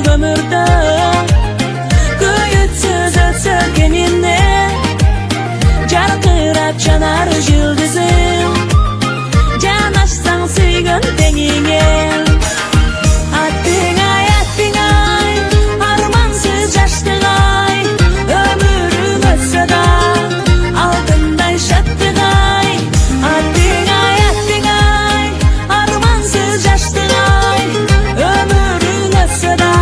ömürde Kuyutsuz ötsün kenine Jarkırap janar yıldızım Janaşsan süygün tengine Attığay attığay Armansız yaştığay Ömürüm ötse da Altınday şattığay Attığay attığay Armansız yaştığay Ömürüm ötse da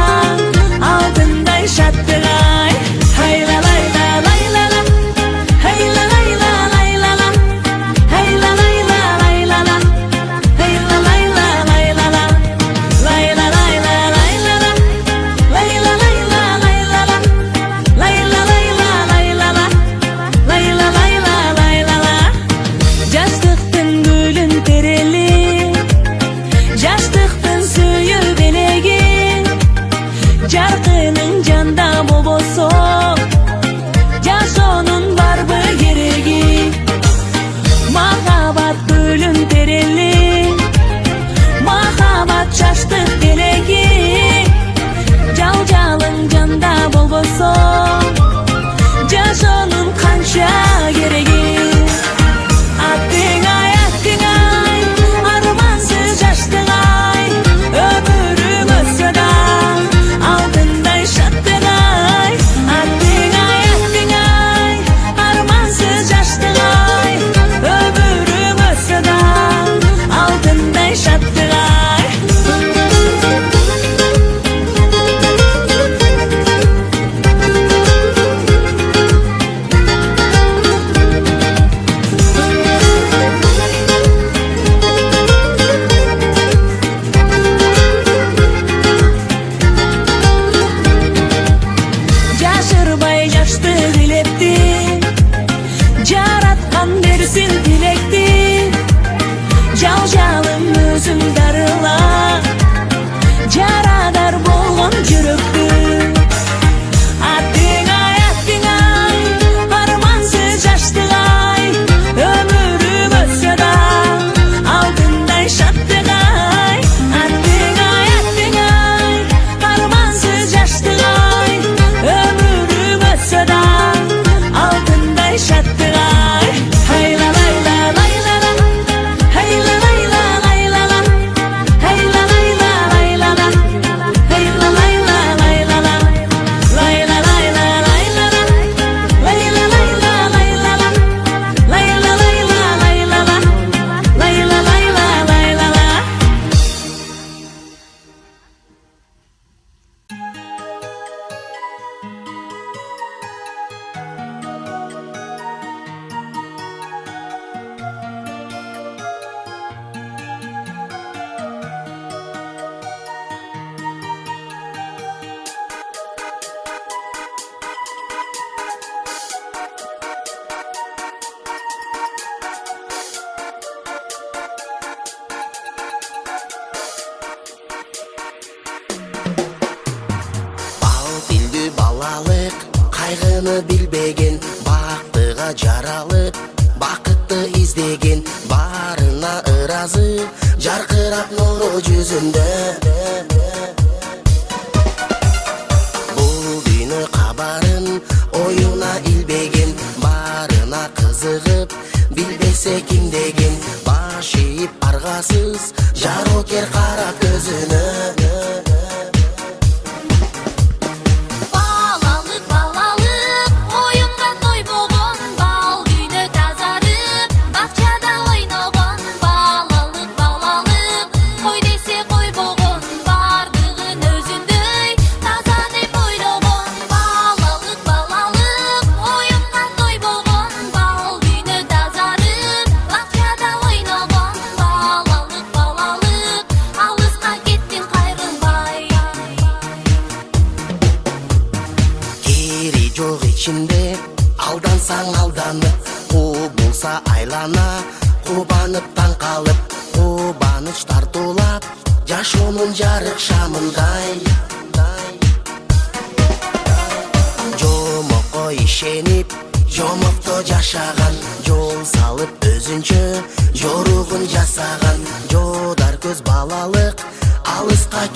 Altınday şattığay Hayla layla layla lam Hayla layla layla lam Hayla layla layla lam Hayla layla layla lam Layla layla layla lam Layla layla layla lam Layla layla layla lam Layla layla layla lam Жаштыктын гүлүн терели Жаштыктын сүйү белеги Жаркынын жанда болбосо Жашоонун барбы кереги Махабат гүлүн терели Махабат жаштык белеги Жалжалың жанда болбосо Жашоонун канча кереги Attığay attığay Armansız yaştığay Ömürüm ötse da Altınday şattığay Attığay attığay Armansız yaştığay Ömürüm ötse da Altınday şattığay Жашырбай жашты дилепти Жараткан берсин тилекти Жалжалым өзүм дарыла Жарадар болгон жүрөктү Attığay attığay Armansız жаштыгай Ömürüm ötse da Altınday şattığay Attığay attığay Armansız жаштыгay Ömürüm ötse da Altınday şattığay Hayla layla layla lam Hayla layla layla lam Hayla layla layla lam Hayla layla layla lam Layla layla layla lam Layla layla layla lam Layla layla layla lam Layla layla layla lam Бал тилдүү балалык кайгыны билбеген бактыга жаралып бакытты издеген баарына ыраазы жаркырап нуру жүзүндө бул дүйнө кабарын оюна илбеген баарына кызыгып билбесе ким деген баш ийип аргасыз жарокер карап көзүнө Балалык, балалык, оюнга тойбогон, бал дүйнө тазарып, бакчада ойногон. Балалык, балалык, кой десе койбогон, бардыгын өзүндөй таза деп ойлогон. Балалык, балалык, оюнга тойбогон, бал дүйнө тазарып, бакчада ойногон. Балалык, балалык, алыска кеттиң кайрылбай. Кери жок ичинде алдансаң алданып кубулса айлана кубанып таң калып кубаныч тартуулап жашоонун жарык шамындай жомокко ишенип жомокто жашаган жол салып өзүнчө жоругун жасаган жодар көз балалык алыска